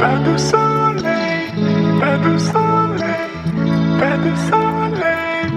Pas de soleil, pas de soleil, pas de soleil,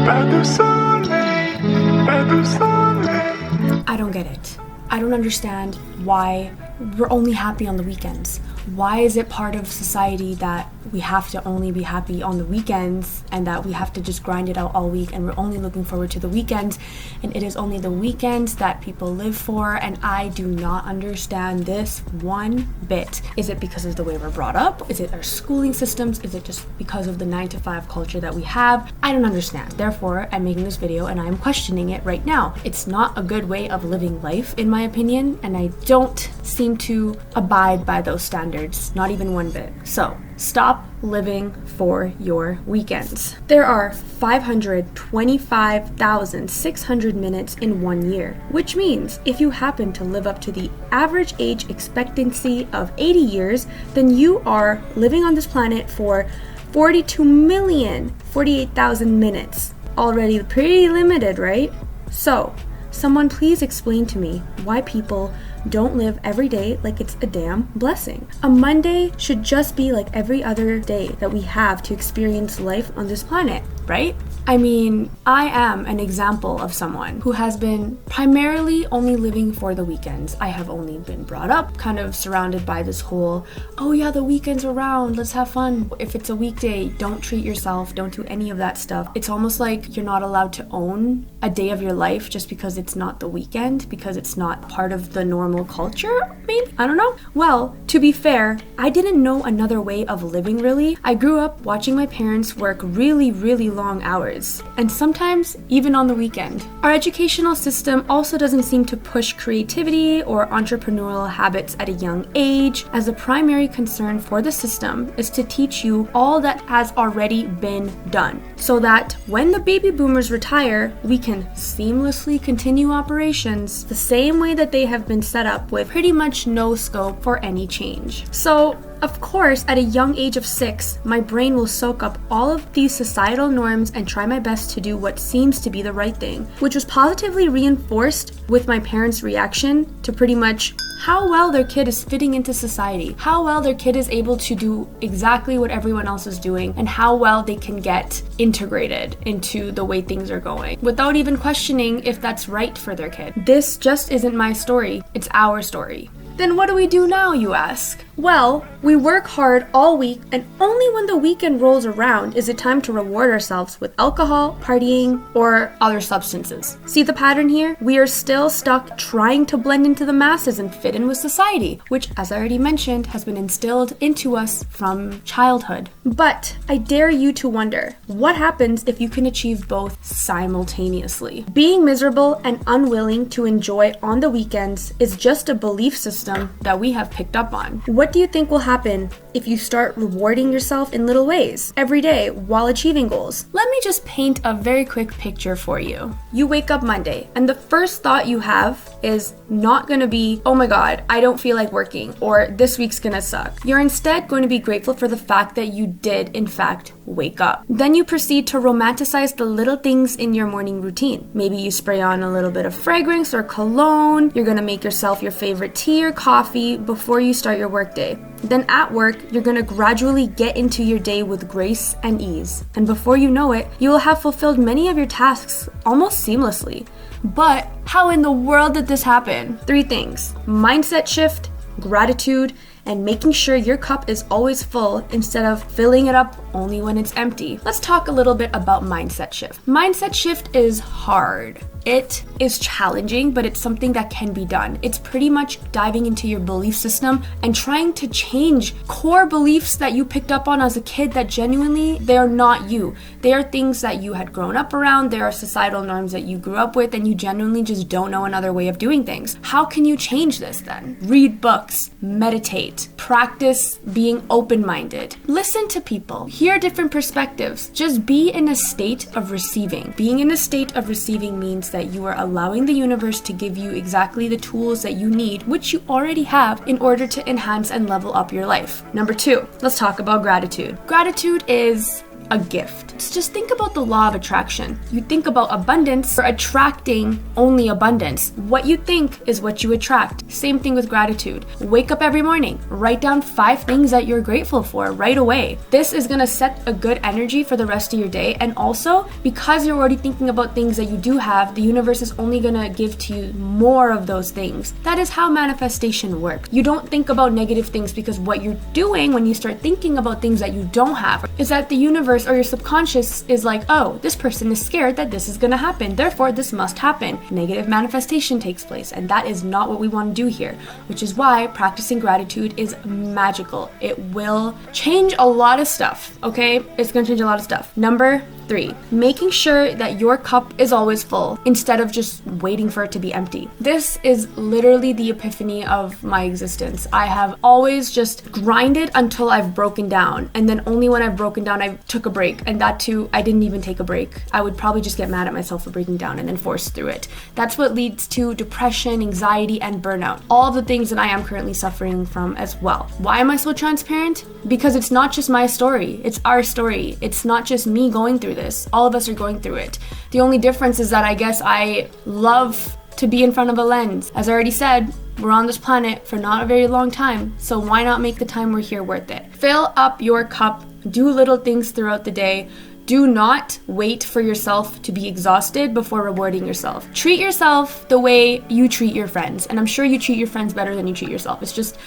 pas de soleil, pas de soleil. I don't get it. I don't understand why we're only happy on the weekends. Why is it part of society that we have to only be happy on the weekends and that we have to just grind it out all week and we're only looking forward to the weekends and it is only the weekends that people live for? And I do not understand this one bit. Is it because of the way we're brought up? Is it our schooling systems? Is it just because of the 9-to-5 culture that we have? I don't understand. Therefore, I'm making this video and I'm questioning it right now. It's not a good way of living life, in my opinion, and I don't seem to abide by those standards, not even one bit. So stop living for your weekends. There are 525,600 minutes in 1 year, which means if you happen to live up to the average age expectancy of 80 years, then you are living on this planet for 42,048,000 minutes. Already pretty limited, right? So, someone please explain to me why people don't live every day like it's a damn blessing. A Monday should just be like every other day that we have to experience life on this planet, right? I mean, I am an example of someone who has been primarily only living for the weekends. I have only been brought up kind of surrounded by this whole, oh yeah, the weekend's around, let's have fun. If it's a weekday, don't treat yourself, don't do any of that stuff. It's almost like you're not allowed to own a day of your life just because it's not the weekend, because it's not part of the normal culture, maybe? I don't know. Well, to be fair, I didn't know another way of living really. I grew up watching my parents work really, really long hours, and sometimes even on the weekend. Our educational system also doesn't seem to push creativity or entrepreneurial habits at a young age, as the primary concern for the system is to teach you all that has already been done, so that when the baby boomers retire, we can seamlessly continue operations the same way that they have been set up, with pretty much no scope for any change. So, of course, at a young age of 6, my brain will soak up all of these societal norms and try my best to do what seems to be the right thing, which was positively reinforced with my parents' reaction to pretty much how well their kid is fitting into society, how well their kid is able to do exactly what everyone else is doing, and how well they can get integrated into the way things are going without even questioning if that's right for their kid. This just isn't my story, it's our story. Then what do we do now, you ask? Well, we work hard all week, and only when the weekend rolls around is it time to reward ourselves with alcohol, partying, or other substances. See the pattern here? We are still stuck trying to blend into the masses and fit in with society, which, as I already mentioned, has been instilled into us from childhood. But I dare you to wonder, what happens if you can achieve both simultaneously? Being miserable and unwilling to enjoy on the weekends is just a belief system that we have picked up on. What do you think will happen if you start rewarding yourself in little ways every day while achieving goals? Let me just paint a very quick picture for you. You wake up Monday and the first thought you have is not going to be, oh my god, I don't feel like working, or this week's gonna suck. You're instead going to be grateful for the fact that you did in fact wake up. Then you proceed to romanticize the little things in your morning routine. Maybe you spray on a little bit of fragrance or cologne. You're gonna make yourself your favorite tea or coffee before you start your workday. Then at work, you're gonna gradually get into your day with grace and ease. And before you know it, you will have fulfilled many of your tasks almost seamlessly. But how in the world did this happen? 3 things: mindset shift, gratitude, and making sure your cup is always full instead of filling it up only when it's empty. Let's talk a little bit about mindset shift. Mindset shift is hard. It is challenging, but it's something that can be done. It's pretty much diving into your belief system and trying to change core beliefs that you picked up on as a kid that genuinely, they're not you. They are things that you had grown up around. There are societal norms that you grew up with, and you genuinely just don't know another way of doing things. How can you change this then? Read books, meditate, practice being open-minded. Listen to people, hear different perspectives. Just be in a state of receiving. Being in a state of receiving means that you are allowing the universe to give you exactly the tools that you need, which you already have, in order to enhance and level up your life. Number 2, let's talk about gratitude. Gratitude is a gift. So just think about the law of attraction. You think about abundance, you're attracting only abundance. What you think is what you attract. Same thing with gratitude. Wake up every morning, write down 5 things that you're grateful for right away. This is gonna set a good energy for the rest of your day. And also, because you're already thinking about things that you do have, the universe is only gonna give to you more of those things. That is how manifestation works. You don't think about negative things, because what you're doing when you start thinking about things that you don't have is that the universe or your subconscious is like, oh, this person is scared that this is gonna happen, therefore this must happen. Negative manifestation takes place, and that is not what we want to do here, which is why practicing gratitude is magical. It will change a lot of stuff, okay? It's gonna change a lot of stuff. Number 3, making sure that your cup is always full instead of just waiting for it to be empty. This is literally the epiphany of my existence. I have always just grinded until I've broken down, and then only when I've broken down I took a break, and that too, I didn't even take a break. I would probably just get mad at myself for breaking down and then force through it. That's what leads to depression, anxiety, and burnout. All the things that I am currently suffering from as well. Why am I so transparent? Because it's not just my story, it's our story. It's not just me going through this. All of us are going through it. The only difference is that I guess I love to be in front of a lens. As I already said, we're on this planet for not a very long time, so why not make the time we're here worth it? Fill up your cup, do little things throughout the day. Do not wait for yourself to be exhausted before rewarding yourself. Treat yourself the way you treat your friends. And I'm sure you treat your friends better than you treat yourself. It's just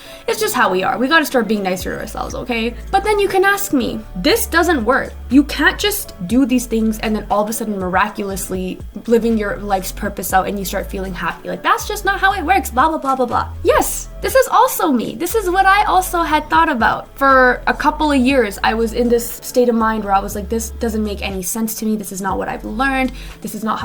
how we are. We gotta start being nicer to ourselves, okay? But then you can ask me, this doesn't work. You can't just do these things and then all of a sudden miraculously living your life's purpose out and you start feeling happy. Like, that's just not how it works, blah, blah, blah, blah, blah. Yes, this is also me. This is what I also had thought about. For a couple of years, I was in this state of mind where I was like, this doesn't make any sense to me. This is not what I've learned. This is not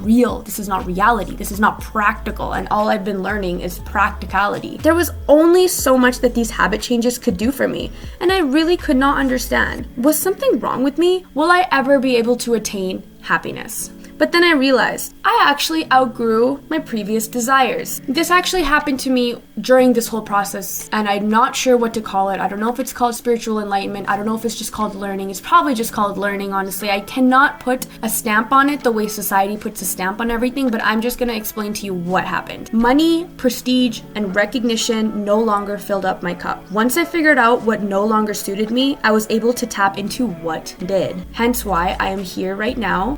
real. This is not reality. This is not practical. And all I've been learning is practicality. There was only so much that these habit changes could do for me. And I really could not understand. Was something wrong with me? Will I ever be able to attain happiness? But then I realized I actually outgrew my previous desires. This actually happened to me during this whole process, and I'm not sure what to call it. I don't know if it's called spiritual enlightenment. I don't know if it's just called learning. It's probably just called learning, honestly. I cannot put a stamp on it the way society puts a stamp on everything, but I'm just gonna explain to you what happened. Money, prestige, and recognition no longer filled up my cup. Once I figured out what no longer suited me, I was able to tap into what did. Hence why I am here right now,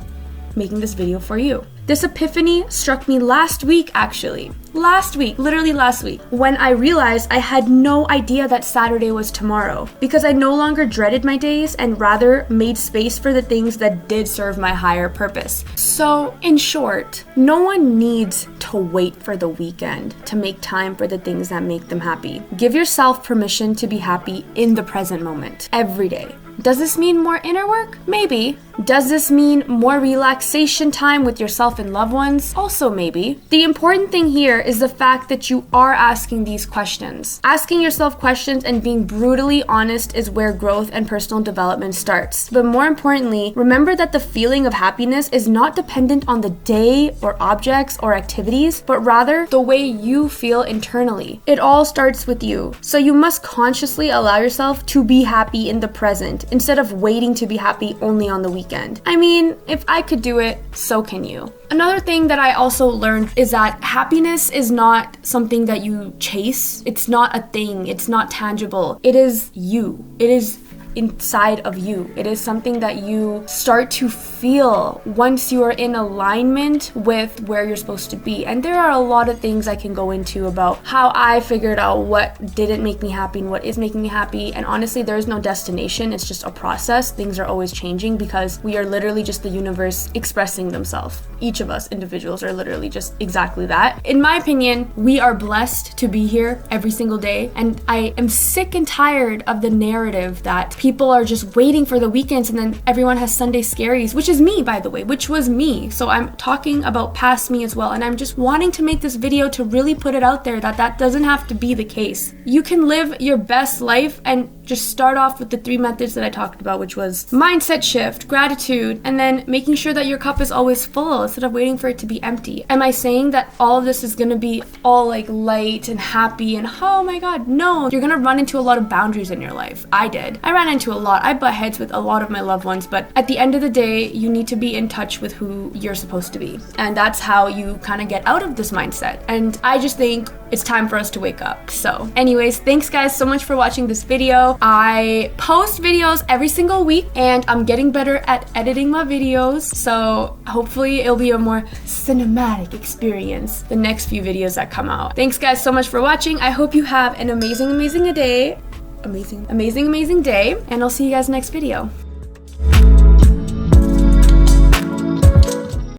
making this video for you. This epiphany struck me last week, actually. Literally last week, when I realized I had no idea that Saturday was tomorrow, because I no longer dreaded my days and rather made space for the things that did serve my higher purpose. So, in short, no one needs to wait for the weekend to make time for the things that make them happy. Give yourself permission to be happy in the present moment, every day. Does this mean more inner work? Maybe. Does this mean more relaxation time with yourself and loved ones? Also maybe. The important thing here is the fact that you are asking these questions. Asking yourself questions and being brutally honest is where growth and personal development starts. But more importantly, remember that the feeling of happiness is not dependent on the day or objects or activities, but rather the way you feel internally. It all starts with you. So you must consciously allow yourself to be happy in the present instead of waiting to be happy only on the weekend. I mean, if I could do it, so can you. Another thing that I also learned is that happiness is not something that you chase. It's not a thing. It's not tangible. It is you. It is inside of you. It is something that you start to feel once you are in alignment with where you're supposed to be. And there are a lot of things I can go into about how I figured out what didn't make me happy and what is making me happy. And honestly, there is no destination. It's just a process. Things are always changing because we are literally just the universe expressing themselves. Each of us individuals are literally just exactly that. In my opinion, we are blessed to be here every single day. And I am sick and tired of the narrative that people are just waiting for the weekends and then everyone has Sunday scaries, which is me, by the way, which was me. So I'm talking about past me as well. And I'm just wanting to make this video to really put it out there that that doesn't have to be the case. You can live your best life and Just start off with the 3 methods that I talked about, which was mindset shift, gratitude, and then making sure that your cup is always full instead of waiting for it to be empty. Am I saying that all of this is gonna be all like light and happy and oh my god, no. You're gonna run into a lot of boundaries in your life. I did. I ran into a lot. I butt heads with a lot of my loved ones, but at the end of the day, you need to be in touch with who you're supposed to be. And that's how you kind of get out of this mindset. And I just think it's time for us to wake up. So anyways, thanks guys so much for watching this video. I post videos every single week and I'm getting better at editing my videos. So hopefully it'll be a more cinematic experience the next few videos that come out. Thanks guys so much for watching. I hope you have an amazing day. And I'll see you guys next video.